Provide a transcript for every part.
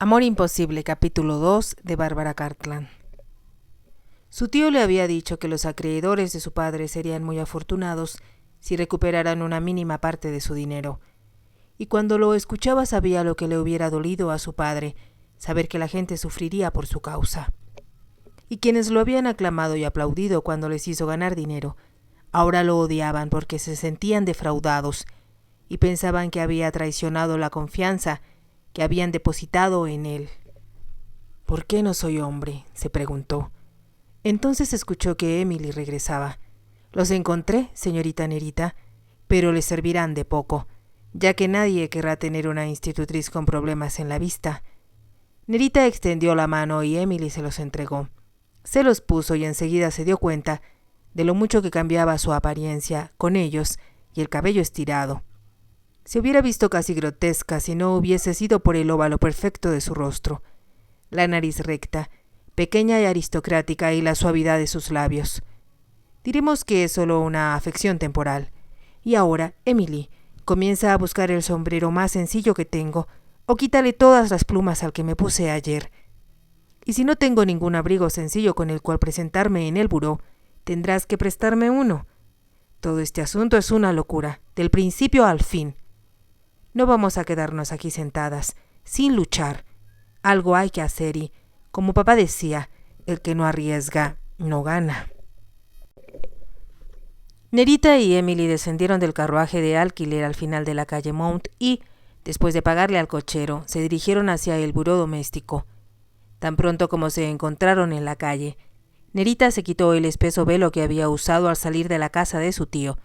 Amor imposible, capítulo 2 de Bárbara Cartland. Su tío le había dicho que los acreedores de su padre serían muy afortunados si recuperaran una mínima parte de su dinero, y cuando lo escuchaba sabía lo que le hubiera dolido a su padre, saber que la gente sufriría por su causa. Y quienes lo habían aclamado y aplaudido cuando les hizo ganar dinero, ahora lo odiaban porque se sentían defraudados y pensaban que había traicionado la confianza que habían depositado en él. ¿Por qué no soy hombre?, se preguntó. Entonces escuchó que Emily regresaba. Los encontré, señorita Nerita, pero les servirán de poco, ya que nadie querrá tener una institutriz con problemas en la vista. Nerita extendió la mano y Emily se los entregó. Se los puso y enseguida se dio cuenta de lo mucho que cambiaba su apariencia con ellos y el cabello estirado. Se hubiera visto casi grotesca si no hubiese sido por el óvalo perfecto de su rostro, la nariz recta, pequeña y aristocrática, y la suavidad de sus labios. Diremos que es solo una afección temporal. Y ahora, Emily, comienza a buscar el sombrero más sencillo que tengo, o quítale todas las plumas al que me puse ayer. Y si no tengo ningún abrigo sencillo con el cual presentarme en el buró, tendrás que prestarme uno. Todo este asunto es una locura, del principio al fin. No vamos a quedarnos aquí sentadas, sin luchar. Algo hay que hacer y, como papá decía, el que no arriesga, no gana. Nerita y Emily descendieron del carruaje de alquiler al final de la calle Mount y, después de pagarle al cochero, se dirigieron hacia el buró doméstico. Tan pronto como se encontraron en la calle, Nerita se quitó el espeso velo que había usado al salir de la casa de su tío,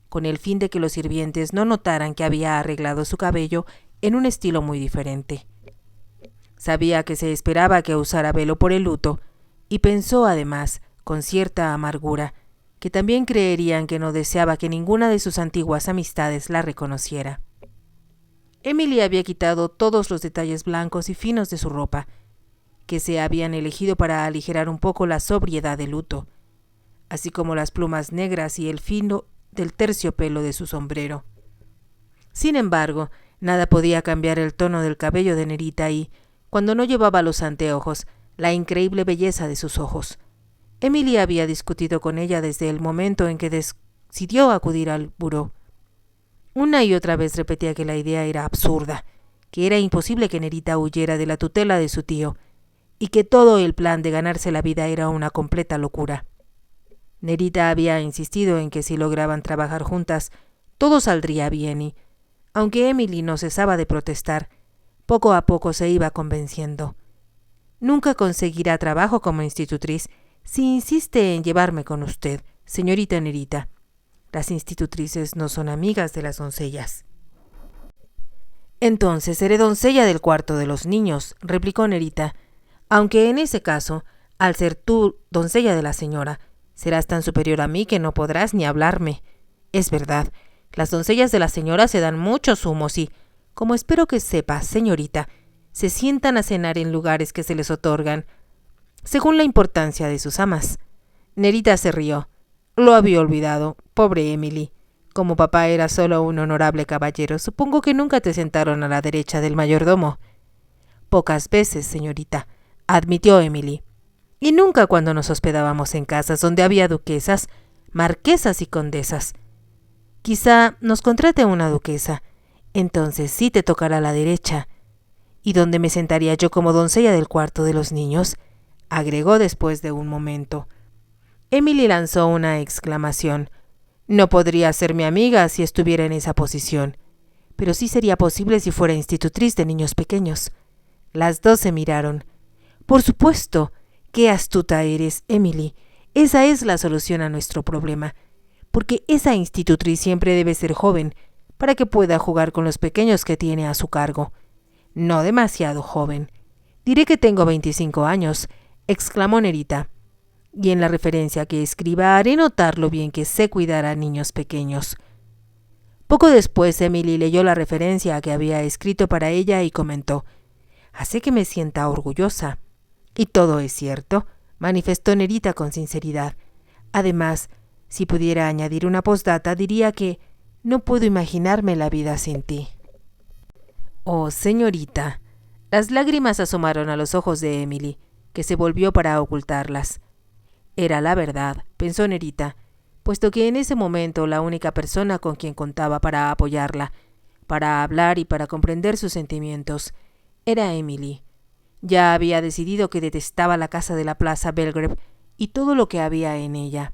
con el fin de que los sirvientes no notaran que había arreglado su cabello en un estilo muy diferente. Sabía que se esperaba que usara velo por el luto, y pensó además, con cierta amargura, que también creerían que no deseaba que ninguna de sus antiguas amistades la reconociera. Emily había quitado todos los detalles blancos y finos de su ropa, que se habían elegido para aligerar un poco la sobriedad del luto, así como las plumas negras y el fino del terciopelo de su sombrero. Sin embargo, nada podía cambiar el tono del cabello de Nerita y, cuando no llevaba los anteojos, la increíble belleza de sus ojos. Emily había discutido con ella desde el momento en que decidió acudir al buró. Una y otra vez repetía que la idea era absurda, que era imposible que Nerita huyera de la tutela de su tío, y que todo el plan de ganarse la vida era una completa locura. Nerita había insistido en que si lograban trabajar juntas, todo saldría bien y, aunque Emily no cesaba de protestar, poco a poco se iba convenciendo. Nunca conseguirá trabajo como institutriz si insiste en llevarme con usted, señorita Nerita. Las institutrices no son amigas de las doncellas. Entonces seré doncella del cuarto de los niños, replicó Nerita, aunque en ese caso, al ser tú doncella de la señora, serás tan superior a mí que no podrás ni hablarme. Es verdad, las doncellas de la señora se dan muchos humos y, como espero que sepa, señorita, se sientan a cenar en lugares que se les otorgan, según la importancia de sus amas. Nerita se rió. Lo había olvidado, pobre Emily. Como papá era solo un honorable caballero, supongo que nunca te sentaron a la derecha del mayordomo. Pocas veces, señorita, admitió Emily. Y nunca cuando nos hospedábamos en casas donde había duquesas, marquesas y condesas. Quizá nos contrate una duquesa, entonces sí te tocará la derecha. ¿Y dónde me sentaría yo como doncella del cuarto de los niños?, agregó después de un momento. Emily lanzó una exclamación. No podría ser mi amiga si estuviera en esa posición, pero sí sería posible si fuera institutriz de niños pequeños. Las dos se miraron. Por supuesto. ¡Qué astuta eres, Emily! Esa es la solución a nuestro problema, porque esa institutriz siempre debe ser joven, para que pueda jugar con los pequeños que tiene a su cargo. No demasiado joven. Diré que tengo 25 años, exclamó Nerita, y en la referencia que escriba haré notar lo bien que sé cuidar a niños pequeños. Poco después Emily leyó la referencia que había escrito para ella y comentó: «Hace que me sienta orgullosa». «Y todo es cierto», manifestó Nerita con sinceridad. «Además, si pudiera añadir una postdata, diría que no puedo imaginarme la vida sin ti». «Oh, señorita», Las lágrimas asomaron a los ojos de Emily, que se volvió para ocultarlas. Era la verdad, pensó Nerita, puesto que en ese momento la única persona con quien contaba para apoyarla, para hablar y para comprender sus sentimientos, era Emily. Ya había decidido que detestaba la casa de la Plaza Belgrave y todo lo que había en ella.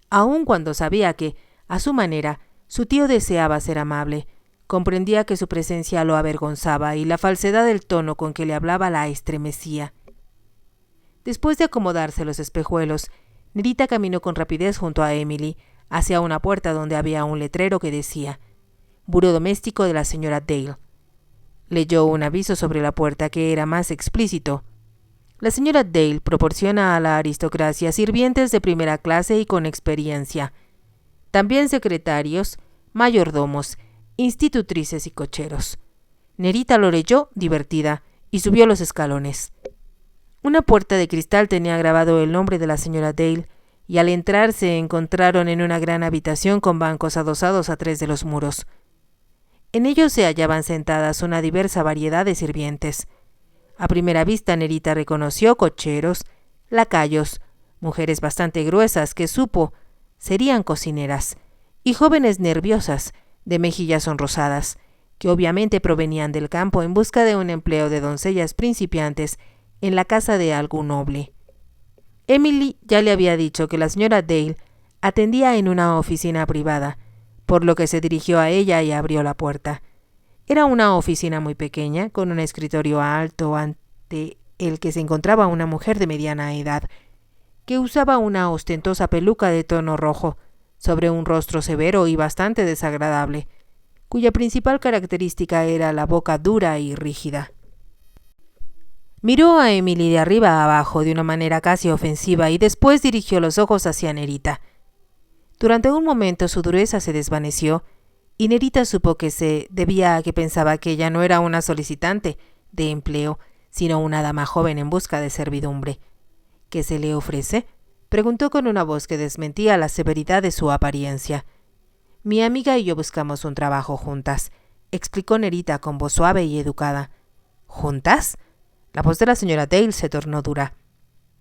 Aun cuando sabía que, a su manera, su tío deseaba ser amable, comprendía que su presencia lo avergonzaba y la falsedad del tono con que le hablaba la estremecía. Después de acomodarse los espejuelos, Nerita caminó con rapidez junto a Emily hacia una puerta donde había un letrero que decía «Buró doméstico de la señora Dale». Leyó un aviso sobre la puerta que era más explícito. La señora Dale proporciona a la aristocracia sirvientes de primera clase y con experiencia. También secretarios, mayordomos, institutrices y cocheros. Nerita lo leyó, divertida, y subió los escalones. Una puerta de cristal tenía grabado el nombre de la señora Dale, y al entrar se encontraron en una gran habitación con bancos adosados a 3 de los muros. En ellos se hallaban sentadas una diversa variedad de sirvientes. A primera vista Nerita reconoció cocheros, lacayos, mujeres bastante gruesas que supo serían cocineras, y jóvenes nerviosas, de mejillas sonrosadas, que obviamente provenían del campo en busca de un empleo de doncellas principiantes en la casa de algún noble. Emily ya le había dicho que la señora Dale atendía en una oficina privada, por lo que se dirigió a ella y abrió la puerta. Era una oficina muy pequeña, con un escritorio alto ante el que se encontraba una mujer de mediana edad, que usaba una ostentosa peluca de tono rojo, sobre un rostro severo y bastante desagradable, cuya principal característica era la boca dura y rígida. Miró a Emily de arriba a abajo de una manera casi ofensiva y después dirigió los ojos hacia Nerita. Durante un momento su dureza se desvaneció y Nerita supo que se debía a que pensaba que ella no era una solicitante de empleo, sino una dama joven en busca de servidumbre. ¿Qué se le ofrece?, preguntó con una voz que desmentía la severidad de su apariencia. Mi amiga y yo buscamos un trabajo juntas, explicó Nerita con voz suave y educada. ¿Juntas? La voz de la señora Dale se tornó dura.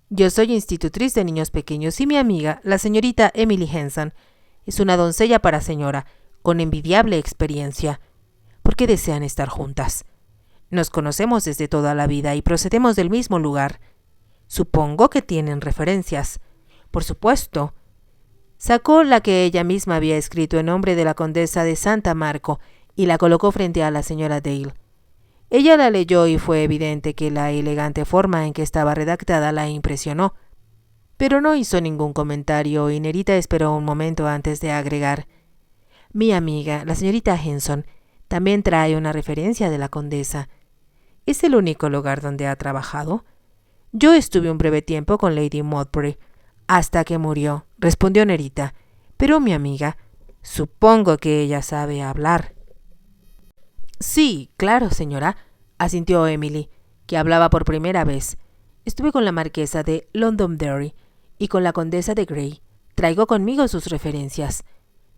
Yo soy institutriz de niños pequeños y mi amiga, la señorita Emily Henson, es una doncella para señora, con envidiable experiencia. ¿Por qué desean estar juntas? Nos conocemos desde toda la vida y procedemos del mismo lugar. Supongo que tienen referencias. Por supuesto. Sacó la que ella misma había escrito en nombre de la condesa de Santa Marco y la colocó frente a la señora Dale. Ella la leyó y fue evidente que la elegante forma en que estaba redactada la impresionó, pero no hizo ningún comentario y Nerita esperó un momento antes de agregar: Mi amiga, la señorita Henson, también trae una referencia de la condesa. ¿Es el único lugar donde ha trabajado? Yo estuve un breve tiempo con Lady Montbury, hasta que murió, respondió Nerita, pero mi amiga, supongo que ella sabe hablar. Sí, claro, señora, asintió Emily, que hablaba por primera vez. Estuve con la marquesa de Londonderry y con la condesa de Grey. Traigo conmigo sus referencias.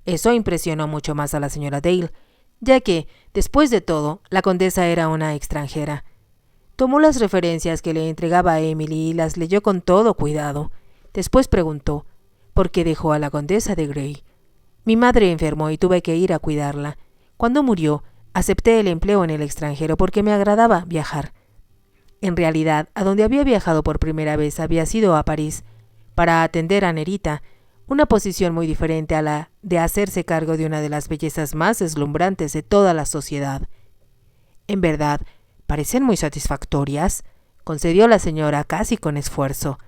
Eso impresionó mucho más a la señora Dale, ya que, después de todo, la condesa era una extranjera. Tomó las referencias que le entregaba a Emily y las leyó con todo cuidado. Después preguntó, ¿por qué dejó a la condesa de Grey? Mi madre enfermó y tuve que ir a cuidarla. Cuando murió, acepté el empleo en el extranjero porque me agradaba viajar. En realidad, a donde había viajado por primera vez había sido a París, para atender a Nerita, una posición muy diferente a la de hacerse cargo de una de las bellezas más deslumbrantes de toda la sociedad. En verdad, parecen muy satisfactorias, concedió la señora casi con esfuerzo.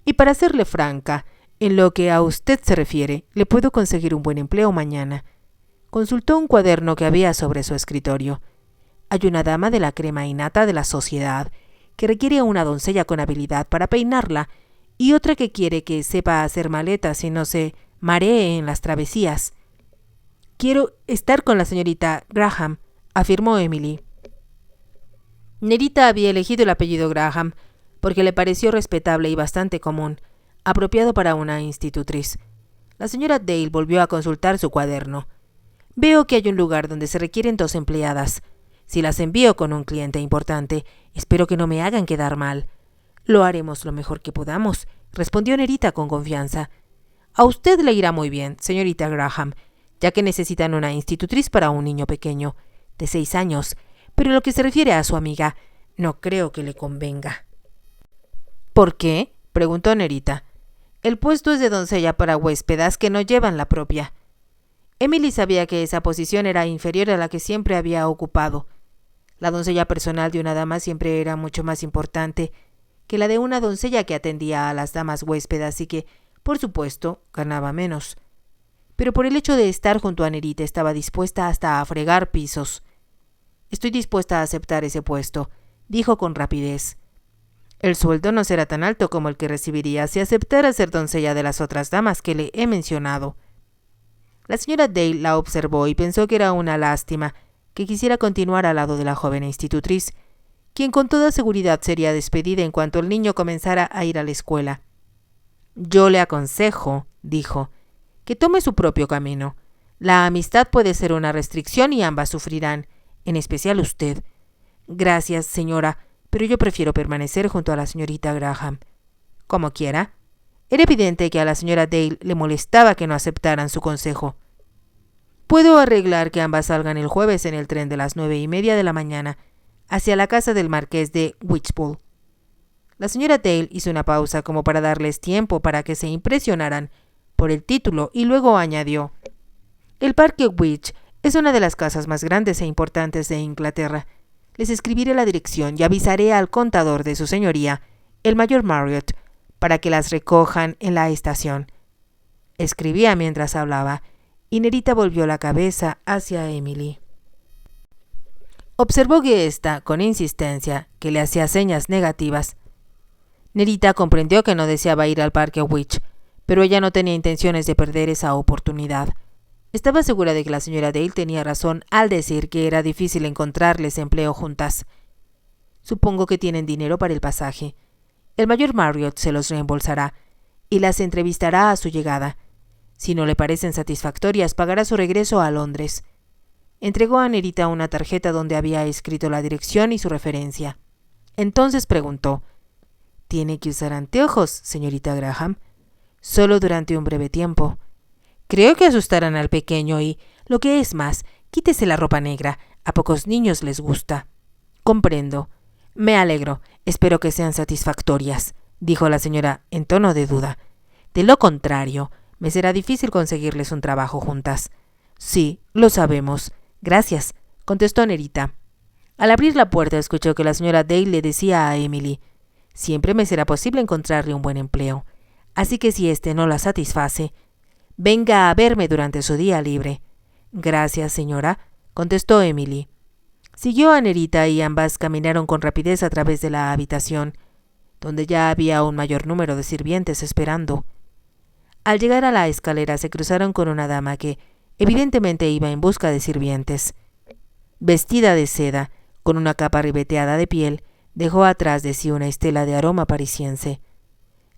Y para serle franca, en lo que a usted se refiere, le puedo conseguir un buen empleo mañana. Consultó un cuaderno que había sobre su escritorio. Hay una dama de la crema innata de la sociedad que requiere una doncella con habilidad para peinarla y otra que quiere que sepa hacer maletas y no se maree en las travesías. Quiero estar con la señorita Graham, afirmó Emily. Nerita había elegido el apellido Graham porque le pareció respetable y bastante común, apropiado para una institutriz. La señora Dale volvió a consultar su cuaderno. Veo que hay un lugar donde se requieren 2 empleadas. Si las envío con un cliente importante, espero que no me hagan quedar mal. Lo haremos lo mejor que podamos, respondió Nerita con confianza. A usted le irá muy bien, señorita Graham, ya que necesitan una institutriz para un niño pequeño, de 6 años, pero en lo que se refiere a su amiga, no creo que le convenga. ¿Por qué?, preguntó Nerita. El puesto es de doncella para huéspedas que no llevan la propia. Emily sabía que esa posición era inferior a la que siempre había ocupado. La doncella personal de una dama siempre era mucho más importante que la de una doncella que atendía a las damas huéspedas y que, por supuesto, ganaba menos. Pero por el hecho de estar junto a Nerita estaba dispuesta hasta a fregar pisos. «Estoy dispuesta a aceptar ese puesto», dijo con rapidez. «El sueldo no será tan alto como el que recibiría si aceptara ser doncella de las otras damas que le he mencionado». La señora Dale la observó y pensó que era una lástima que quisiera continuar al lado de la joven institutriz, quien con toda seguridad sería despedida en cuanto el niño comenzara a ir a la escuela. «Yo le aconsejo», dijo, «que tome su propio camino. La amistad puede ser una restricción y ambas sufrirán, en especial usted». «Gracias, señora, pero yo prefiero permanecer junto a la señorita Graham». «Como quiera». Era evidente que a la señora Dale le molestaba que no aceptaran su consejo. «Puedo arreglar que ambas salgan el jueves en el tren de las 9:30 de la mañana hacia la casa del marqués de Wychbold». La señora Dale hizo una pausa como para darles tiempo para que se impresionaran por el título y luego añadió: «El parque Wych es una de las casas más grandes e importantes de Inglaterra. Les escribiré la dirección y avisaré al contador de su señoría, el mayor Marriott, para que las recojan en la estación». Escribía mientras hablaba, y Nerita volvió la cabeza hacia Emily. Observó que ésta, con insistencia, que le hacía señas negativas. Nerita comprendió que no deseaba ir al parque Wych, pero ella no tenía intenciones de perder esa oportunidad. Estaba segura de que la señora Dale tenía razón al decir que era difícil encontrarles empleo juntas. «Supongo que tienen dinero para el pasaje. El mayor Marriott se los reembolsará y las entrevistará a su llegada. Si no le parecen satisfactorias, pagará su regreso a Londres». Entregó a Nerita una tarjeta donde había escrito la dirección y su referencia. Entonces preguntó: «¿Tiene que usar anteojos, señorita Graham?» «Solo durante un breve tiempo. Creo que asustarán al pequeño y, lo que es más, quítese la ropa negra. A pocos niños les gusta». «Comprendo. Me alegro. Espero que sean satisfactorias», dijo la señora en tono de duda. «De lo contrario, me será difícil conseguirles un trabajo juntas». «Sí, lo sabemos. Gracias», contestó Nerita. Al abrir la puerta escuchó que la señora Dale le decía a Emily: «Siempre me será posible encontrarle un buen empleo, así que si éste no la satisface, venga a verme durante su día libre». «Gracias, señora», contestó Emily. Siguió a Nerita y ambas caminaron con rapidez a través de la habitación, donde ya había un mayor número de sirvientes esperando. Al llegar a la escalera se cruzaron con una dama que evidentemente iba en busca de sirvientes. Vestida de seda, con una capa ribeteada de piel, dejó atrás de sí una estela de aroma parisiense.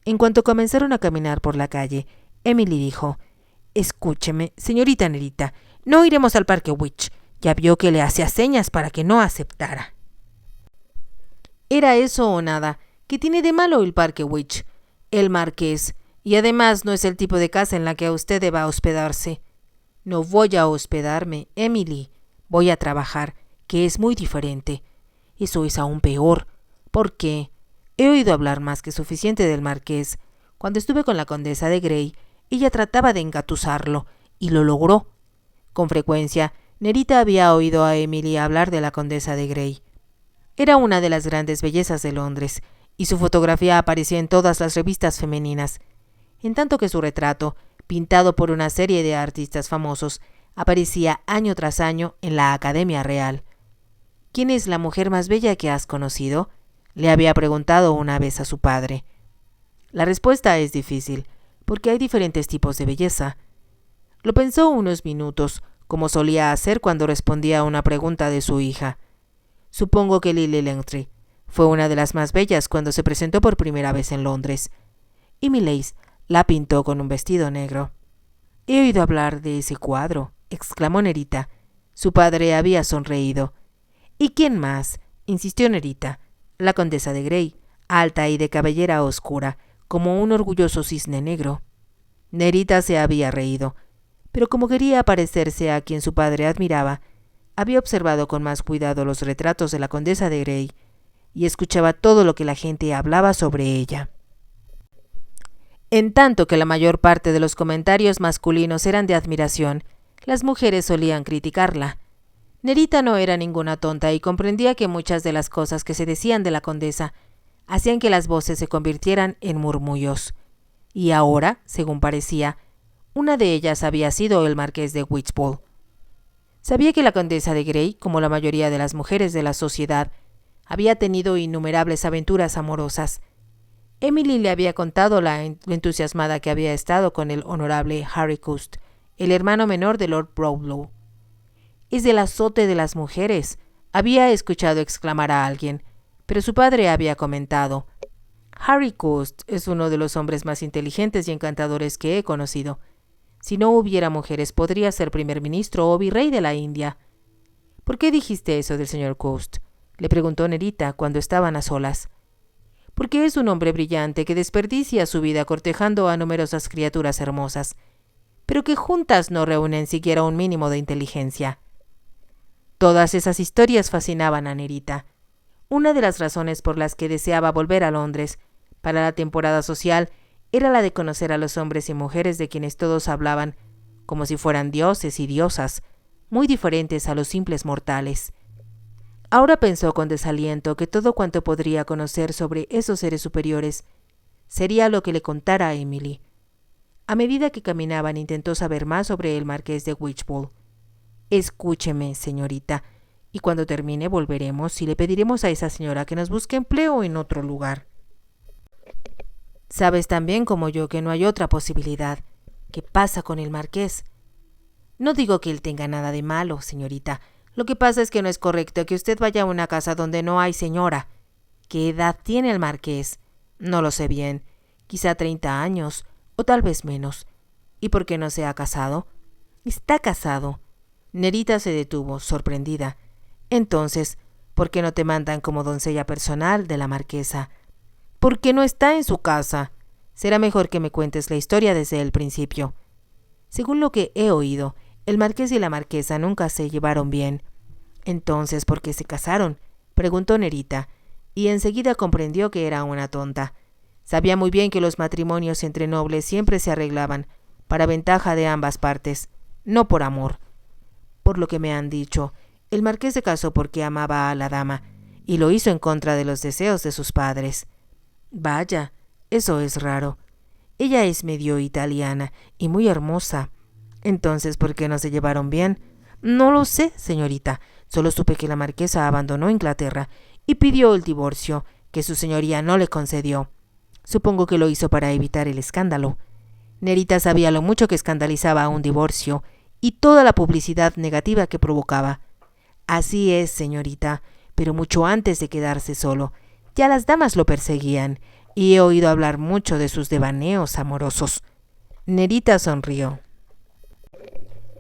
En cuanto comenzaron a caminar por la calle, Emily dijo: «Escúcheme, señorita Nerita, no iremos al parque Wych. Ya vio que le hacía señas para que no aceptara». «¿Era eso o nada? ¿Qué tiene de malo el parque Wych? El marqués, y además no es el tipo de casa en la que usted deba hospedarse». «No voy a hospedarme, Emily. Voy a trabajar, que es muy diferente». «Eso es aún peor. ¿Por qué? He oído hablar más que suficiente del marqués. Cuando estuve con la condesa de Grey, ella trataba de engatusarlo, y lo logró». Con frecuencia, Nerita había oído a Emily hablar de la condesa de Grey. Era una de las grandes bellezas de Londres, y su fotografía aparecía en todas las revistas femeninas, en tanto que su retrato, pintado por una serie de artistas famosos, aparecía año tras año en la Academia Real. «¿Quién es la mujer más bella que has conocido?», le había preguntado una vez a su padre. La respuesta es difícil, porque hay diferentes tipos de belleza. Lo pensó unos minutos, como solía hacer cuando respondía a una pregunta de su hija. «Supongo que Lily Langtry fue una de las más bellas cuando se presentó por primera vez en Londres. Y Millais la pintó con un vestido negro». «He oído hablar de ese cuadro», exclamó Nerita. Su padre había sonreído. ¿Y quién más?, insistió Nerita. La condesa de Grey, alta y de cabellera oscura, como un orgulloso cisne negro. Nerita se había reído, pero como quería parecerse a quien su padre admiraba, había observado con más cuidado los retratos de la condesa de Grey y escuchaba todo lo que la gente hablaba sobre ella. En tanto que la mayor parte de los comentarios masculinos eran de admiración, las mujeres solían criticarla. Nerita no era ninguna tonta y comprendía que muchas de las cosas que se decían de la condesa hacían que las voces se convirtieran en murmullos. Y ahora, según parecía, una de ellas había sido el marqués de Witchbowl. Sabía que la condesa de Grey, como la mayoría de las mujeres de la sociedad, había tenido innumerables aventuras amorosas. Emily le había contado lo entusiasmada que había estado con el honorable Harry Cust, el hermano menor de Lord Brownlow. «Es el azote de las mujeres», había escuchado exclamar a alguien, pero su padre había comentado: «Harry Cust es uno de los hombres más inteligentes y encantadores que he conocido. Si no hubiera mujeres, podría ser primer ministro o virrey de la India». «¿Por qué dijiste eso del señor Cust?», le preguntó Nerita cuando estaban a solas. «Porque es un hombre brillante que desperdicia su vida cortejando a numerosas criaturas hermosas, pero que juntas no reúnen siquiera un mínimo de inteligencia». Todas esas historias fascinaban a Nerita. Una de las razones por las que deseaba volver a Londres para la temporada social era la de conocer a los hombres y mujeres de quienes todos hablaban como si fueran dioses y diosas, muy diferentes a los simples mortales. Ahora pensó con desaliento que todo cuanto podría conocer sobre esos seres superiores sería lo que le contara a Emily. A medida que caminaban intentó saber más sobre el marqués de Witchbowl. «Escúcheme, señorita, y cuando termine volveremos y le pediremos a esa señora que nos busque empleo en otro lugar. Sabes tan bien como yo que no hay otra posibilidad. ¿Qué pasa con el marqués?» «No digo que él tenga nada de malo, señorita. Lo que pasa es que no es correcto que usted vaya a una casa donde no hay señora. ¿Qué edad tiene el marqués?» «No lo sé bien. Quizá 30 años, o tal vez menos». «¿Y por qué no se ha casado?» «Está casado». Nerita se detuvo, sorprendida. «Entonces, ¿por qué no te mandan como doncella personal de la marquesa?» «Porque no está en su casa. Será mejor que me cuentes la historia desde el principio». «Según lo que he oído, el marqués y la marquesa nunca se llevaron bien». «Entonces, ¿por qué se casaron?», preguntó Nerita, y enseguida comprendió que era una tonta. Sabía muy bien que los matrimonios entre nobles siempre se arreglaban para ventaja de ambas partes, no por amor. «Por lo que me han dicho, el marqués se casó porque amaba a la dama, y lo hizo en contra de los deseos de sus padres». «Vaya, eso es raro. Ella es medio italiana y muy hermosa. Entonces, ¿por qué no se llevaron bien?» «No lo sé, señorita. Solo supe que la marquesa abandonó Inglaterra y pidió el divorcio, que su señoría no le concedió. Supongo que lo hizo para evitar el escándalo». Nerita sabía lo mucho que escandalizaba a un divorcio y toda la publicidad negativa que provocaba. «Así es, señorita, pero mucho antes de quedarse solo. Ya las damas lo perseguían, y he oído hablar mucho de sus devaneos amorosos». Nerita sonrió.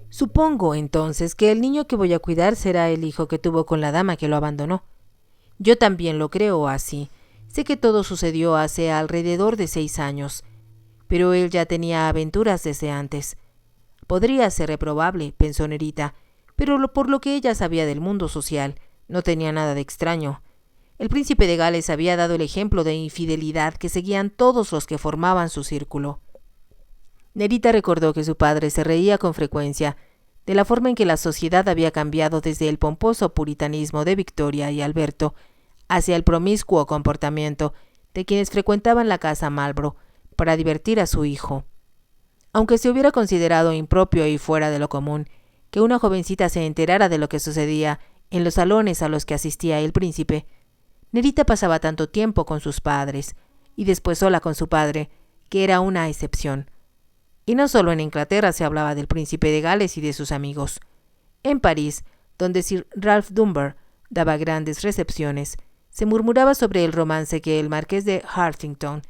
«Supongo, entonces, que el niño que voy a cuidar será el hijo que tuvo con la dama que lo abandonó». «Yo también lo creo así. Sé que todo sucedió hace alrededor de 6 años, pero él ya tenía aventuras desde antes». «Podría ser reprobable», pensó Nerita, pero por lo que ella sabía del mundo social, no tenía nada de extraño. El príncipe de Gales había dado el ejemplo de infidelidad que seguían todos los que formaban su círculo. Nerita recordó que su padre se reía con frecuencia de la forma en que la sociedad había cambiado desde el pomposo puritanismo de Victoria y Alberto hacia el promiscuo comportamiento de quienes frecuentaban la casa Marlborough para divertir a su hijo. Aunque se hubiera considerado impropio y fuera de lo común que una jovencita se enterara de lo que sucedía en los salones a los que asistía el príncipe, Nerita pasaba tanto tiempo con sus padres y después sola con su padre, que era una excepción. Y no solo en Inglaterra se hablaba del príncipe de Gales y de sus amigos. En París, donde Sir Ralph Dunbar daba grandes recepciones, se murmuraba sobre el romance que el marqués de Hartington,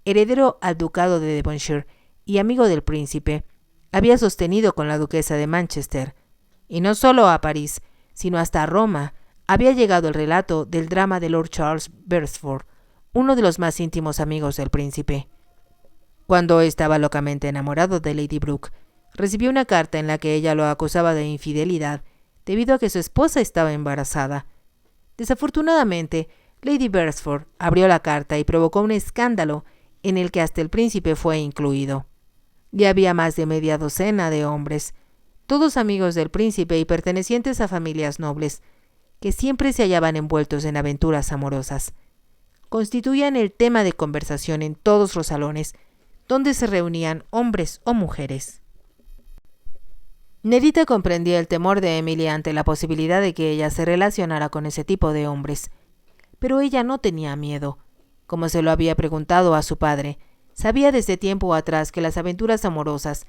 heredero al ducado de Devonshire y amigo del príncipe, había sostenido con la duquesa de Manchester, y no solo a París, sino hasta a Roma, había llegado el relato del drama de Lord Charles Beresford, uno de los más íntimos amigos del príncipe. Cuando estaba locamente enamorado de Lady Brooke, recibió una carta en la que ella lo acusaba de infidelidad debido a que su esposa estaba embarazada. Desafortunadamente, Lady Beresford abrió la carta y provocó un escándalo en el que hasta el príncipe fue incluido. Y había más de media docena de hombres, todos amigos del príncipe y pertenecientes a familias nobles, que siempre se hallaban envueltos en aventuras amorosas. Constituían el tema de conversación en todos los salones donde se reunían hombres o mujeres. Nerita comprendía el temor de Emily ante la posibilidad de que ella se relacionara con ese tipo de hombres, pero ella no tenía miedo. Como se lo había preguntado a su padre, sabía desde tiempo atrás que las aventuras amorosas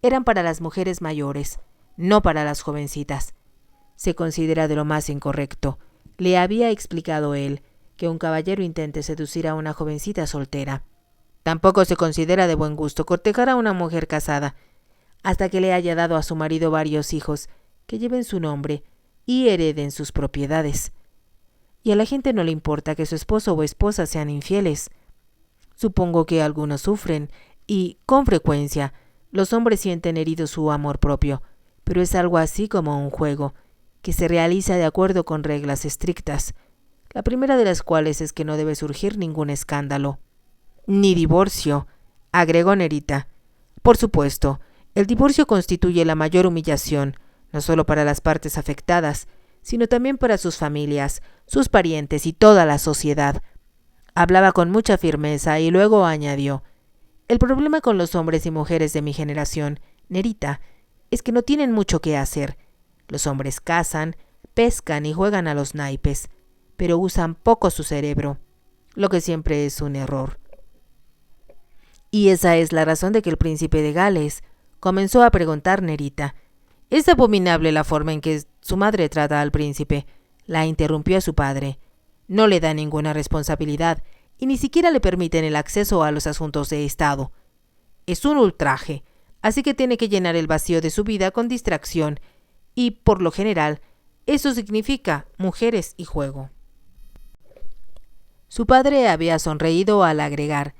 eran para las mujeres mayores, no para las jovencitas. Se considera de lo más incorrecto, le había explicado él, que un caballero intente seducir a una jovencita soltera. Tampoco se considera de buen gusto cortejar a una mujer casada, hasta que le haya dado a su marido varios hijos que lleven su nombre y hereden sus propiedades. Y a la gente no le importa que su esposo o esposa sean infieles. Supongo que algunos sufren, y, con frecuencia, los hombres sienten herido su amor propio, pero es algo así como un juego, que se realiza de acuerdo con reglas estrictas, la primera de las cuales es que no debe surgir ningún escándalo. Ni divorcio, agregó Nerita. Por supuesto, el divorcio constituye la mayor humillación, no solo para las partes afectadas, sino también para sus familias, sus parientes y toda la sociedad. Hablaba con mucha firmeza y luego añadió: el problema con los hombres y mujeres de mi generación, Nerita, es que no tienen mucho que hacer. Los hombres cazan, pescan y juegan a los naipes, pero usan poco su cerebro, lo que siempre es un error. Y esa es la razón de que el príncipe de Gales, comenzó a preguntar Nerita. Es abominable la forma en que su madre trata al príncipe, la interrumpió su padre. No le da ninguna responsabilidad y ni siquiera le permiten el acceso a los asuntos de Estado. Es un ultraje, así que tiene que llenar el vacío de su vida con distracción y, por lo general, eso significa mujeres y juego. Su padre había sonreído al agregar: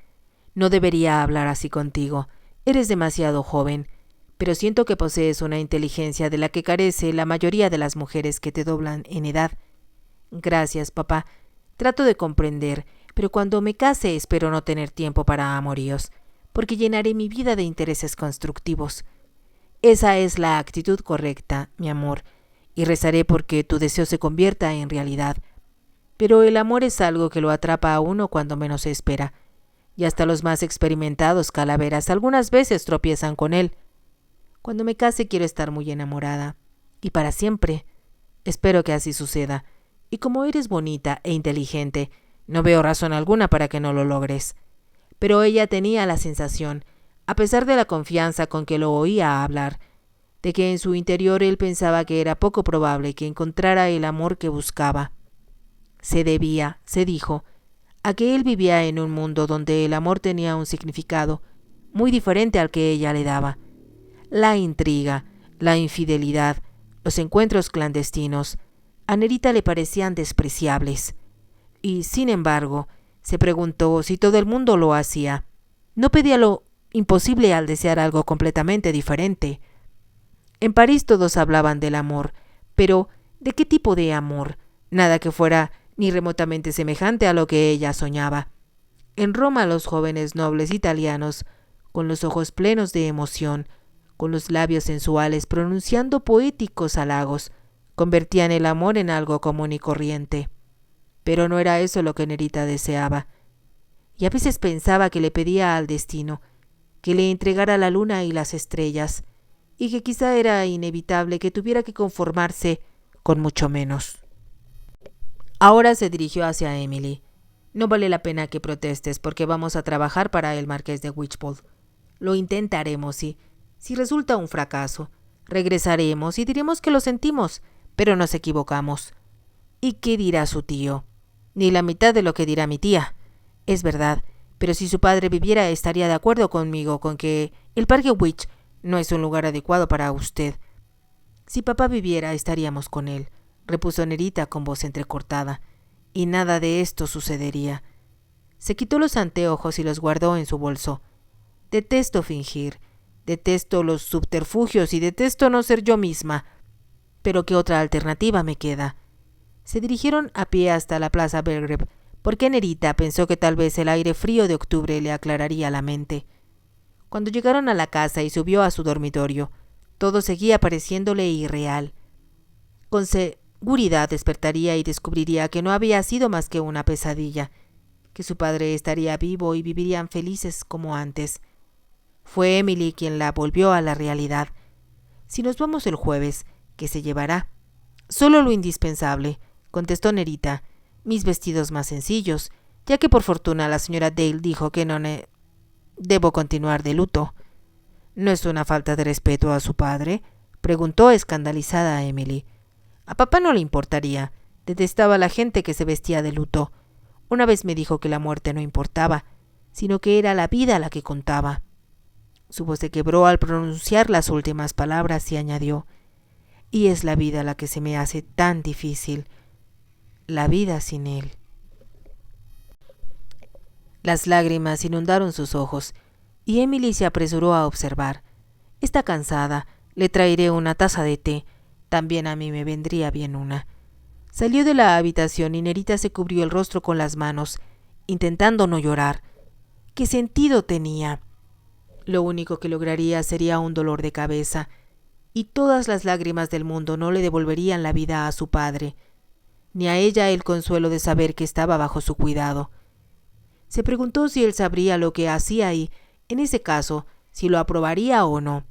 no debería hablar así contigo, eres demasiado joven, pero siento que posees una inteligencia de la que carece la mayoría de las mujeres que te doblan en edad. Gracias, papá. Trato de comprender, pero cuando me case espero no tener tiempo para amoríos, porque llenaré mi vida de intereses constructivos. Esa es la actitud correcta, mi amor, y rezaré porque tu deseo se convierta en realidad. Pero el amor es algo que lo atrapa a uno cuando menos se espera, y hasta los más experimentados calaveras algunas veces tropiezan con él. Cuando me case quiero estar muy enamorada, y para siempre. Espero que así suceda, y como eres bonita e inteligente, no veo razón alguna para que no lo logres. Pero ella tenía la sensación, a pesar de la confianza con que lo oía hablar, de que en su interior él pensaba que era poco probable que encontrara el amor que buscaba. Se debía, se dijo, a que él vivía en un mundo donde el amor tenía un significado muy diferente al que ella le daba. La intriga, la infidelidad, los encuentros clandestinos, a Nerita le parecían despreciables. Y, sin embargo, se preguntó si todo el mundo lo hacía. No pedía lo imposible al desear algo completamente diferente. En París todos hablaban del amor, pero ¿de qué tipo de amor? Nada que fuera ni remotamente semejante a lo que ella soñaba. En Roma los jóvenes nobles italianos, con los ojos plenos de emoción, con los labios sensuales pronunciando poéticos halagos, convertían el amor en algo común y corriente. Pero no era eso lo que Nerita deseaba. Y a veces pensaba que le pedía al destino que le entregara la luna y las estrellas, y que quizá era inevitable que tuviera que conformarse con mucho menos. Ahora se dirigió hacia Emily. No vale la pena que protestes porque vamos a trabajar para el marqués de Witchbold. Lo intentaremos y, si resulta un fracaso, regresaremos y diremos que lo sentimos, pero nos equivocamos. ¿Y qué dirá su tío? Ni la mitad de lo que dirá mi tía. Es verdad, pero si su padre viviera estaría de acuerdo conmigo con que el Parque Witch no es un lugar adecuado para usted. Si papá viviera estaríamos con él. repuso Nerita con voz entrecortada, y nada de esto sucedería. Se quitó los anteojos y los guardó en su bolso. Detesto fingir, detesto los subterfugios y detesto no ser yo misma. Pero ¿qué otra alternativa me queda? Se dirigieron a pie hasta la Plaza Belgrave, porque Nerita pensó que tal vez el aire frío de octubre le aclararía la mente. Cuando llegaron a la casa y subió a su dormitorio, todo seguía pareciéndole irreal. Con seguridad despertaría y descubriría que no había sido más que una pesadilla, que su padre estaría vivo y vivirían felices como antes. Fue Emily quien la volvió a la realidad. Si nos vamos el jueves, ¿qué se llevará? Solo lo indispensable, contestó Nerita, mis vestidos más sencillos, ya que por fortuna la señora Dale dijo que no debo continuar de luto. ¿No es una falta de respeto a su padre?, preguntó escandalizada Emily. A papá no le importaría. Detestaba a la gente que se vestía de luto. Una vez me dijo que la muerte no importaba, sino que era la vida la que contaba. Su voz se quebró al pronunciar las últimas palabras y añadió: y es la vida la que se me hace tan difícil, la vida sin él. Las lágrimas inundaron sus ojos, y Emily se apresuró a observar: está cansada, le traeré una taza de té, también a mí me vendría bien una. Salió de la habitación y Nerita se cubrió el rostro con las manos, intentando no llorar. ¿Qué sentido tenía? Lo único que lograría sería un dolor de cabeza, y todas las lágrimas del mundo no le devolverían la vida a su padre, ni a ella el consuelo de saber que estaba bajo su cuidado. Se preguntó si él sabría lo que hacía y, en ese caso, si lo aprobaría o no.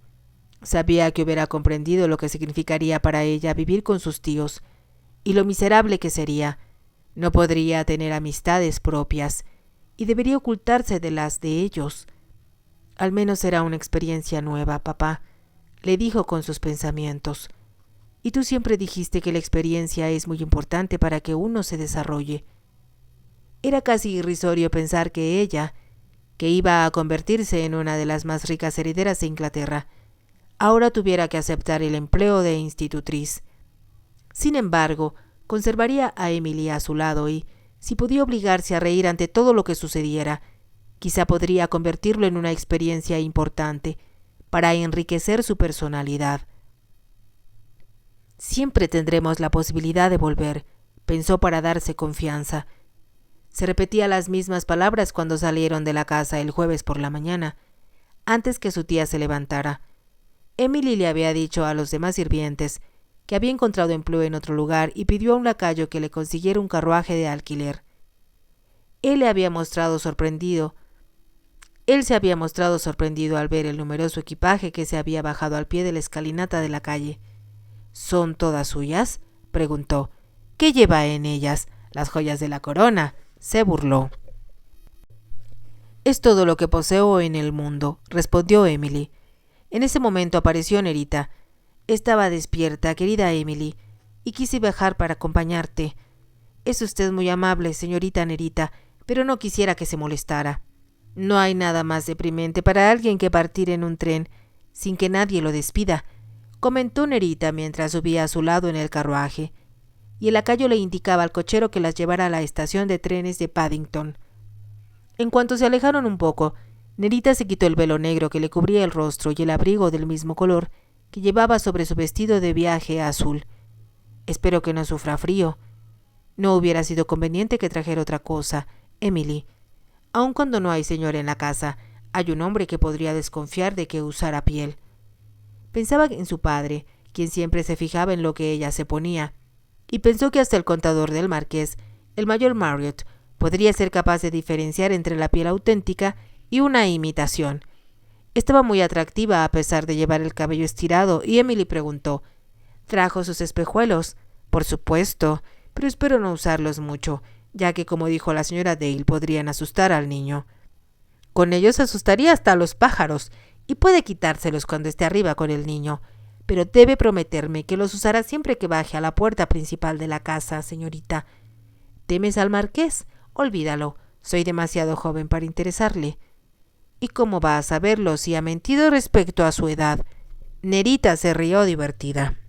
Sabía que hubiera comprendido lo que significaría para ella vivir con sus tíos, y lo miserable que sería. No podría tener amistades propias, y debería ocultarse de las de ellos. Al menos será una experiencia nueva, papá, le dijo con sus pensamientos. Y tú siempre dijiste que la experiencia es muy importante para que uno se desarrolle. Era casi irrisorio pensar que ella, que iba a convertirse en una de las más ricas herederas de Inglaterra, ahora tuviera que aceptar el empleo de institutriz. Sin embargo, conservaría a Emily a su lado y, si podía obligarse a reír ante todo lo que sucediera, quizá podría convertirlo en una experiencia importante para enriquecer su personalidad. Siempre tendremos la posibilidad de volver, pensó para darse confianza. Se repetía las mismas palabras cuando salieron de la casa el jueves por la mañana, antes que su tía se levantara. Emily le había dicho a los demás sirvientes que había encontrado empleo en otro lugar y pidió a un lacayo que le consiguiera un carruaje de alquiler. Él se había mostrado sorprendido al ver el numeroso equipaje que se había bajado al pie de la escalinata de la calle. ¿Son todas suyas?, preguntó. ¿Qué lleva en ellas? Las joyas de la corona, se burló. Es todo lo que poseo en el mundo, respondió Emily. En ese momento apareció Nerita. Estaba despierta, querida Emily, y quise bajar para acompañarte. Es usted muy amable, señorita Nerita, pero no quisiera que se molestara. No hay nada más deprimente para alguien que partir en un tren sin que nadie lo despida, comentó Nerita mientras subía a su lado en el carruaje, y el lacayo le indicaba al cochero que las llevara a la estación de trenes de Paddington. En cuanto se alejaron un poco, Nerita se quitó el velo negro que le cubría el rostro y el abrigo del mismo color que llevaba sobre su vestido de viaje azul. Espero que no sufra frío. No hubiera sido conveniente que trajera otra cosa, Emily. Aun cuando no hay señor en la casa, hay un hombre que podría desconfiar de que usara piel. Pensaba en su padre, quien siempre se fijaba en lo que ella se ponía, y pensó que hasta el contador del marqués, el mayor Marriott, podría ser capaz de diferenciar entre la piel auténtica y una imitación. Estaba muy atractiva a pesar de llevar el cabello estirado, y Emily preguntó: ¿trajo sus espejuelos? Por supuesto, pero espero no usarlos mucho, ya que, como dijo la señora Dale, podrían asustar al niño. Con ellos asustaría hasta a los pájaros, y puede quitárselos cuando esté arriba con el niño, pero debe prometerme que los usará siempre que baje a la puerta principal de la casa, señorita. ¿Temes al marqués? Olvídalo, soy demasiado joven para interesarle. ¿Y cómo va a saberlo si ha mentido respecto a su edad? Nerita se rió divertida.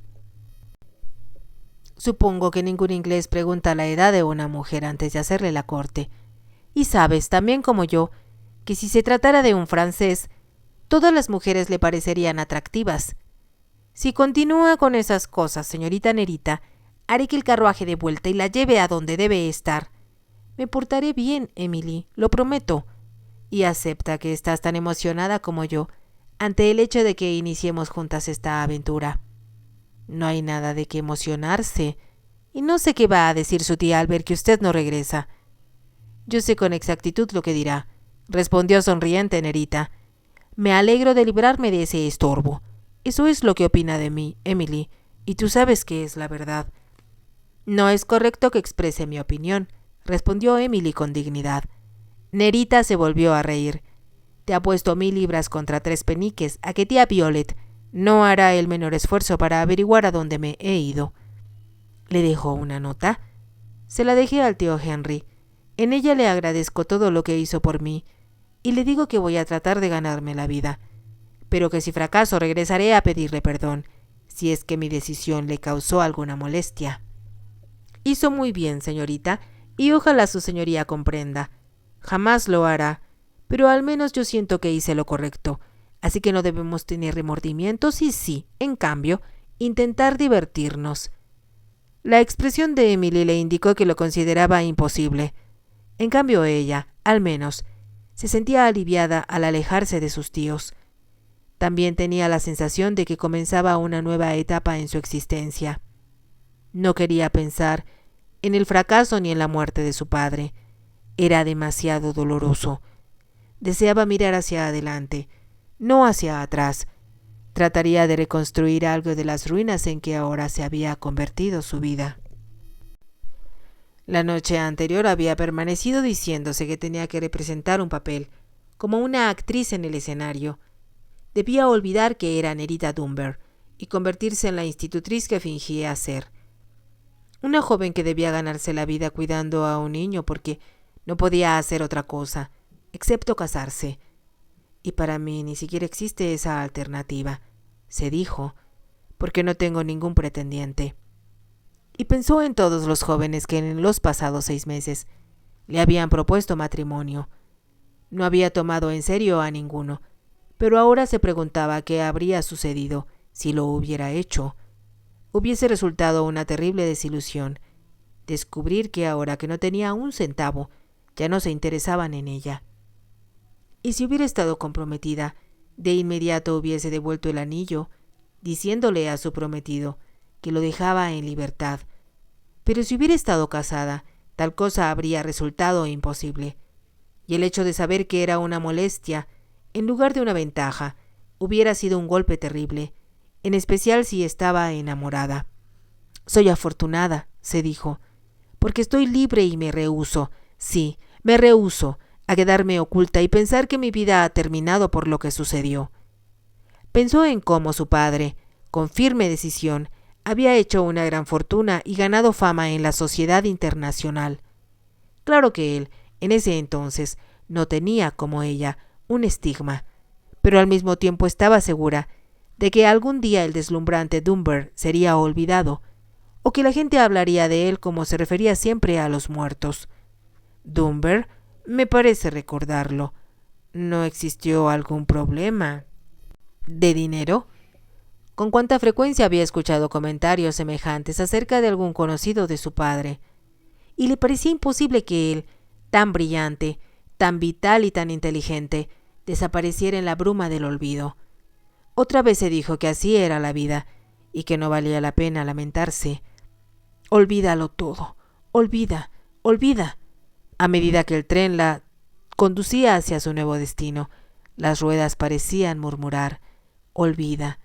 Supongo que ningún inglés pregunta la edad de una mujer antes de hacerle la corte. Y sabes, también como yo, que si se tratara de un francés, todas las mujeres le parecerían atractivas. Si continúa con esas cosas, señorita Nerita, haré que el carruaje dé vuelta y la lleve a donde debe estar. Me portaré bien, Emily, lo prometo. Y acepta que estás tan emocionada como yo ante el hecho de que iniciemos juntas esta aventura. No hay nada de qué emocionarse, y no sé qué va a decir su tía al ver que usted no regresa. Yo sé con exactitud lo que dirá, respondió sonriente Nerita. Me alegro de librarme de ese estorbo. Eso es lo que opina de mí, Emily, y tú sabes que es la verdad. No es correcto que exprese mi opinión, respondió Emily con dignidad. Nerita se volvió a reír. Te apuesto 1000 libras contra 3 peniques a que tía Violet no hará el menor esfuerzo para averiguar a dónde me he ido. ¿Le dejó una nota? Se la dejé al tío Henry. En ella le agradezco todo lo que hizo por mí y le digo que voy a tratar de ganarme la vida, pero que si fracaso regresaré a pedirle perdón, si es que mi decisión le causó alguna molestia. Hizo muy bien, señorita, y ojalá su señoría comprenda. Jamás lo hará, pero al menos yo siento que hice lo correcto, así que no debemos tener remordimientos y sí, en cambio, intentar divertirnos. La expresión de Emily le indicó que lo consideraba imposible. En cambio ella, al menos, se sentía aliviada al alejarse de sus tíos. También tenía la sensación de que comenzaba una nueva etapa en su existencia. No quería pensar en el fracaso ni en la muerte de su padre. Era demasiado doloroso. Deseaba mirar hacia adelante, no hacia atrás. Trataría de reconstruir algo de las ruinas en que ahora se había convertido su vida. La noche anterior había permanecido diciéndose que tenía que representar un papel, como una actriz en el escenario. Debía olvidar que era Nerita Dunbar y convertirse en la institutriz que fingía ser. Una joven que debía ganarse la vida cuidando a un niño porque no podía hacer otra cosa, excepto casarse. Y para mí ni siquiera existe esa alternativa, se dijo, porque no tengo ningún pretendiente. Y pensó en todos los jóvenes que en los pasados 6 meses le habían propuesto matrimonio. No había tomado en serio a ninguno, pero ahora se preguntaba qué habría sucedido si lo hubiera hecho. Hubiese resultado una terrible desilusión, descubrir que ahora que no tenía un centavo, ya no se interesaban en ella. Y si hubiera estado comprometida, de inmediato hubiese devuelto el anillo, diciéndole a su prometido que lo dejaba en libertad. Pero si hubiera estado casada, tal cosa habría resultado imposible. Y el hecho de saber que era una molestia, en lugar de una ventaja, hubiera sido un golpe terrible, en especial si estaba enamorada. Soy afortunada, se dijo, porque estoy libre y me rehúso, sí, me rehúso a quedarme oculta y pensar que mi vida ha terminado por lo que sucedió. Pensó en cómo su padre, con firme decisión, había hecho una gran fortuna y ganado fama en la sociedad internacional. Claro que él, en ese entonces, no tenía, como ella, un estigma, pero al mismo tiempo estaba segura de que algún día el deslumbrante Dunbar sería olvidado, o que la gente hablaría de él como se refería siempre a los muertos. Dunbar, me parece recordarlo, ¿no existió algún problema de dinero? Con cuánta frecuencia había escuchado comentarios semejantes acerca de algún conocido de su padre, y le parecía imposible que él, tan brillante, tan vital y tan inteligente, desapareciera en la bruma del olvido. Otra vez se dijo que así era la vida, y que no valía la pena lamentarse. Olvídalo todo, olvida, olvida. A medida que el tren la conducía hacia su nuevo destino, las ruedas parecían murmurar, olvida,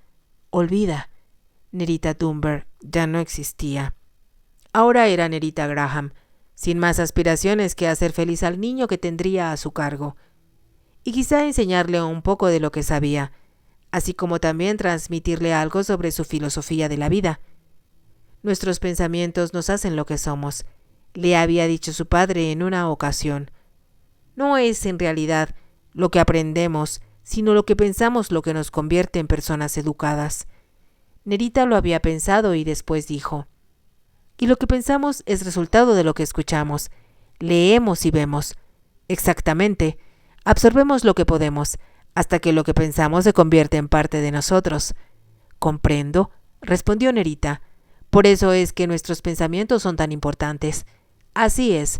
olvida. Nerita Dunbar ya no existía. Ahora era Nerita Graham, sin más aspiraciones que hacer feliz al niño que tendría a su cargo, y quizá enseñarle un poco de lo que sabía, así como también transmitirle algo sobre su filosofía de la vida. Nuestros pensamientos nos hacen lo que somos, le había dicho su padre en una ocasión. No es en realidad lo que aprendemos, sino lo que pensamos lo que nos convierte en personas educadas. Nerita lo había pensado y después dijo: Y lo que pensamos es resultado de lo que escuchamos, leemos y vemos. Exactamente, absorbemos lo que podemos, hasta que lo que pensamos se convierte en parte de nosotros. Comprendo, respondió Nerita. Por eso es que nuestros pensamientos son tan importantes. Así es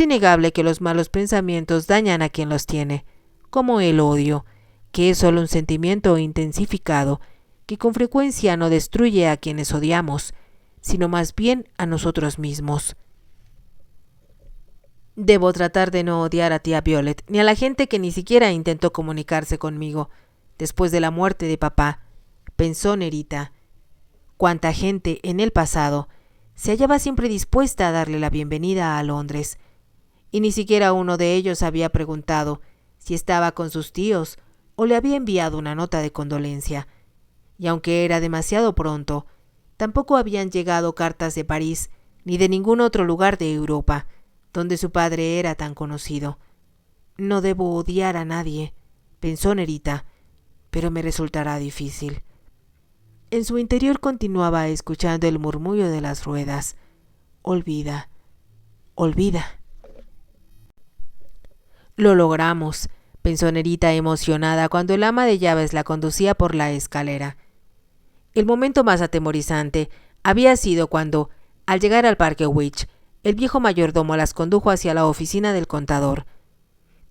innegable que los malos pensamientos dañan a quien los tiene, como el odio, que es solo un sentimiento intensificado, que con frecuencia no destruye a quienes odiamos, sino más bien a nosotros mismos. Debo tratar de no odiar a tía Violet, ni a la gente que ni siquiera intentó comunicarse conmigo, después de la muerte de papá, pensó Nerita. Cuánta gente en el pasado se hallaba siempre dispuesta a darle la bienvenida a Londres, y ni siquiera uno de ellos había preguntado si estaba con sus tíos o le había enviado una nota de condolencia, y aunque era demasiado pronto, tampoco habían llegado cartas de París ni de ningún otro lugar de Europa, donde su padre era tan conocido. No debo odiar a nadie, pensó Nerita, pero me resultará difícil. En su interior continuaba escuchando el murmullo de las ruedas. Olvida, olvida. Lo logramos, pensó Nerita emocionada cuando el ama de llaves la conducía por la escalera. El momento más atemorizante había sido cuando, al llegar al Parque Wych, el viejo mayordomo las condujo hacia la oficina del contador.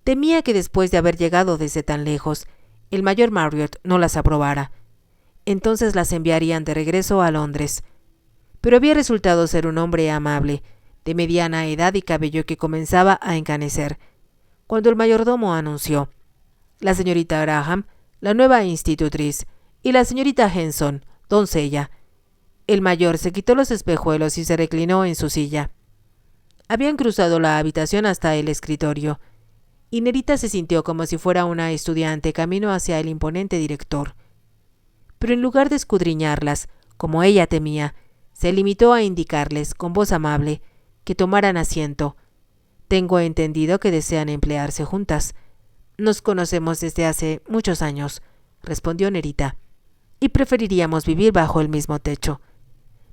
Temía que después de haber llegado desde tan lejos, el mayor Marriott no las aprobara. Entonces las enviarían de regreso a Londres. Pero había resultado ser un hombre amable, de mediana edad y cabello que comenzaba a encanecer, cuando el mayordomo anunció: la señorita Graham, la nueva institutriz, y la señorita Henson, doncella. El mayor se quitó los espejuelos y se reclinó en su silla. Habían cruzado la habitación hasta el escritorio, y Nerita se sintió como si fuera una estudiante camino hacia el imponente director. Pero en lugar de escudriñarlas, como ella temía, se limitó a indicarles, con voz amable, que tomaran asiento. Tengo entendido que desean emplearse juntas. Nos conocemos desde hace muchos años, respondió Nerita, y preferiríamos vivir bajo el mismo techo.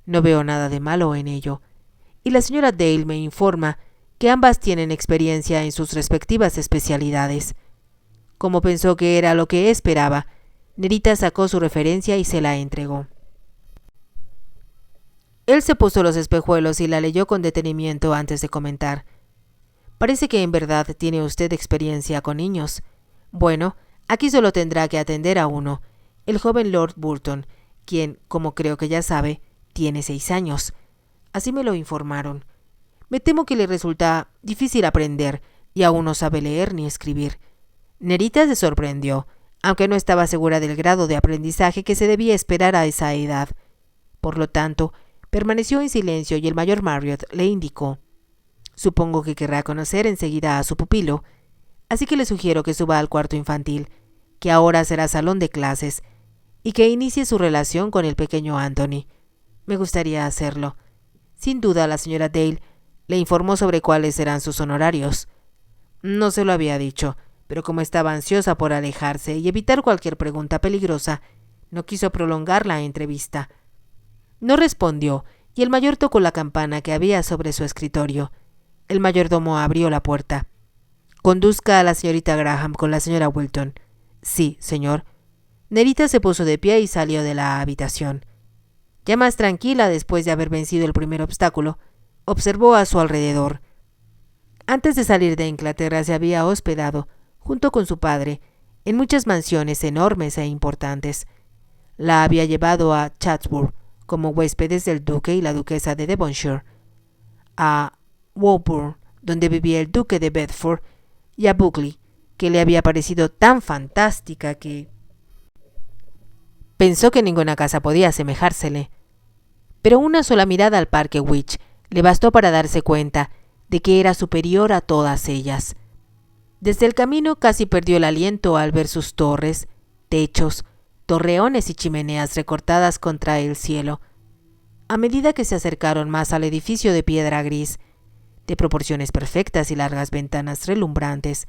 No veo nada de malo en ello. Y la señora Dale me informa que ambas tienen experiencia en sus respectivas especialidades. Como pensó que era lo que esperaba, Nerita sacó su referencia y se la entregó. Él se puso los espejuelos y la leyó con detenimiento antes de comentar: parece que en verdad tiene usted experiencia con niños. Bueno, aquí solo tendrá que atender a uno, el joven Lord Burton, quien, como creo que ya sabe, tiene 6 años. Así me lo informaron. Me temo que le resulta difícil aprender y aún no sabe leer ni escribir. Nerita se sorprendió, aunque no estaba segura del grado de aprendizaje que se debía esperar a esa edad. Por lo tanto, permaneció en silencio y el mayor Marriott le indicó: supongo que querrá conocer enseguida a su pupilo, así que le sugiero que suba al cuarto infantil, que ahora será salón de clases, y que inicie su relación con el pequeño Anthony. Me gustaría hacerlo. Sin duda, la señora Dale le informó sobre cuáles serán sus honorarios. No se lo había dicho, pero como estaba ansiosa por alejarse y evitar cualquier pregunta peligrosa, no quiso prolongar la entrevista. No respondió, y el mayor tocó la campana que había sobre su escritorio. El mayordomo abrió la puerta. Conduzca a la señorita Graham con la señora Wilton. Sí, señor. Nerita se puso de pie y salió de la habitación. Ya más tranquila después de haber vencido el primer obstáculo, observó a su alrededor. Antes de salir de Inglaterra se había hospedado, junto con su padre, en muchas mansiones enormes e importantes. La había llevado a Chatsworth como huéspedes del duque y la duquesa de Devonshire, a Woburn, donde vivía el duque de Bedford, y a Buckley, que le había parecido tan fantástica que pensó que ninguna casa podía asemejársele. Pero una sola mirada al Parque Wych le bastó para darse cuenta de que era superior a todas ellas. Desde el camino casi perdió el aliento al ver sus torres, techos, torreones y chimeneas recortadas contra el cielo. A medida que se acercaron más al edificio de piedra gris, de proporciones perfectas y largas ventanas relumbrantes,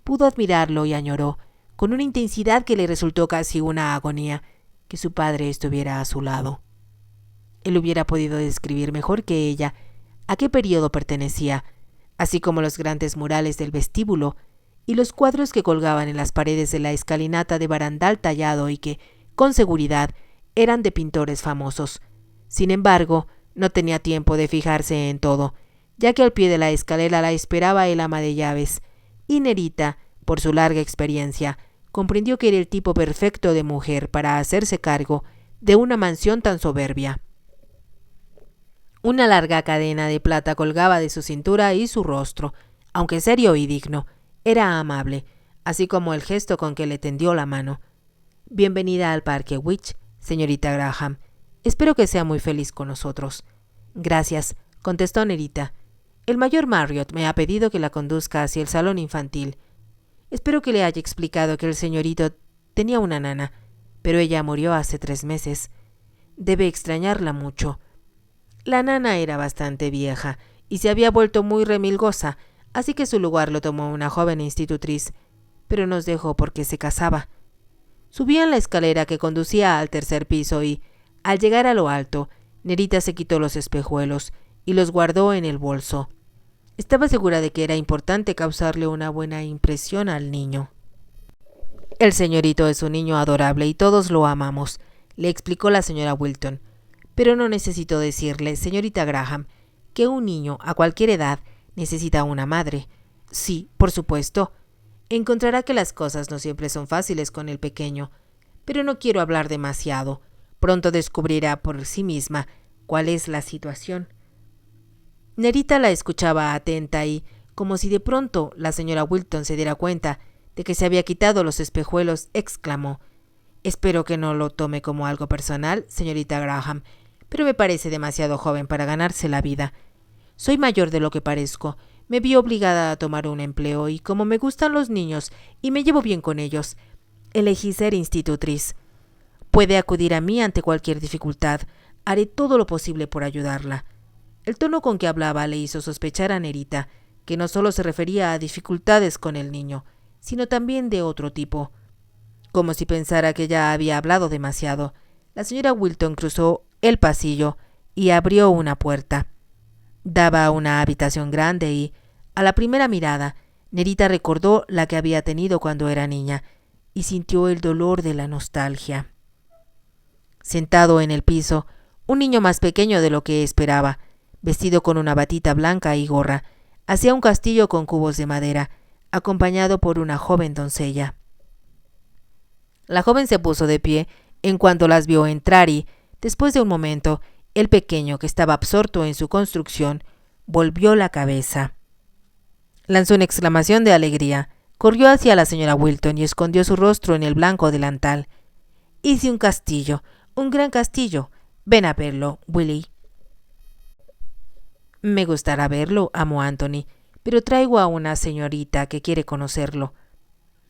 pudo admirarlo y añoró, con una intensidad que le resultó casi una agonía, que su padre estuviera a su lado. él hubiera podido describir mejor que ella a qué período pertenecía, así como los grandes murales del vestíbulo y los cuadros que colgaban en las paredes de la escalinata de barandal tallado y que, con seguridad, eran de pintores famosos. Sin embargo, no tenía tiempo de fijarse en todo, ya que al pie de la escalera la esperaba el ama de llaves, y Nerita, por su larga experiencia, comprendió que era el tipo perfecto de mujer para hacerse cargo de una mansión tan soberbia. Una larga cadena de plata colgaba de su cintura y su rostro, aunque serio y digno, era amable, así como el gesto con que le tendió la mano. «Bienvenida al Parque Wych, señorita Graham. Espero que sea muy feliz con nosotros». «Gracias», contestó Nerita. «El mayor Marriott me ha pedido que la conduzca hacia el salón infantil. Espero que le haya explicado que el señorito tenía una nana, pero ella murió hace 3 meses. Debe extrañarla mucho». La nana era bastante vieja y se había vuelto muy remilgosa, así que su lugar lo tomó una joven institutriz, pero nos dejó porque se casaba. Subían la escalera que conducía al 3er piso y, al llegar a lo alto, Nerita se quitó los espejuelos y los guardó en el bolso. Estaba segura de que era importante causarle una buena impresión al niño. «El señorito es un niño adorable y todos lo amamos», le explicó la señora Wilton. «Pero no necesito decirle, señorita Graham, que un niño a cualquier edad necesita una madre. Sí, por supuesto. Encontrará que las cosas no siempre son fáciles con el pequeño, pero no quiero hablar demasiado. Pronto descubrirá por sí misma cuál es la situación». Nerita la escuchaba atenta y, como si de pronto la señora Wilton se diera cuenta de que se había quitado los espejuelos, exclamó: «Espero que no lo tome como algo personal, señorita Graham, pero me parece demasiado joven para ganarse la vida. Soy mayor de lo que parezco. Me vi obligada a tomar un empleo y como me gustan los niños y me llevo bien con ellos, elegí ser institutriz. Puede acudir a mí ante cualquier dificultad. Haré todo lo posible por ayudarla». El tono con que hablaba le hizo sospechar a Nerita que no solo se refería a dificultades con el niño, sino también de otro tipo. Como si pensara que ya había hablado demasiado, la señora Wilton cruzó el pasillo y abrió una puerta. Daba a una habitación grande y, a la primera mirada, Nerita recordó la que había tenido cuando era niña y sintió el dolor de la nostalgia. Sentado en el piso, un niño más pequeño de lo que esperaba, vestido con una batita blanca y gorra, hacía un castillo con cubos de madera, acompañado por una joven doncella. La joven se puso de pie en cuanto las vio entrar y, después de un momento, el pequeño, que estaba absorto en su construcción, volvió la cabeza. Lanzó una exclamación de alegría, corrió hacia la señora Wilton y escondió su rostro en el blanco delantal. «Hice un castillo, un gran castillo. Ven a verlo, Willy». «Me gustará verlo, amo Anthony, pero traigo a una señorita que quiere conocerlo».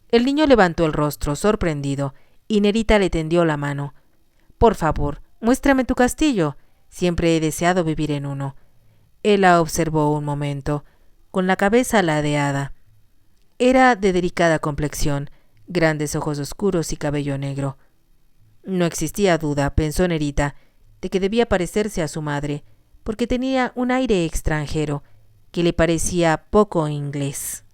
El niño levantó el rostro, sorprendido, y Nerita le tendió la mano. «Por favor, muéstrame tu castillo. Siempre he deseado vivir en uno». Él la observó un momento, con la cabeza ladeada. Era de delicada complexión, grandes ojos oscuros y cabello negro. No existía duda, pensó Nerita, de que debía parecerse a su madre, porque tenía un aire extranjero que le parecía poco inglés.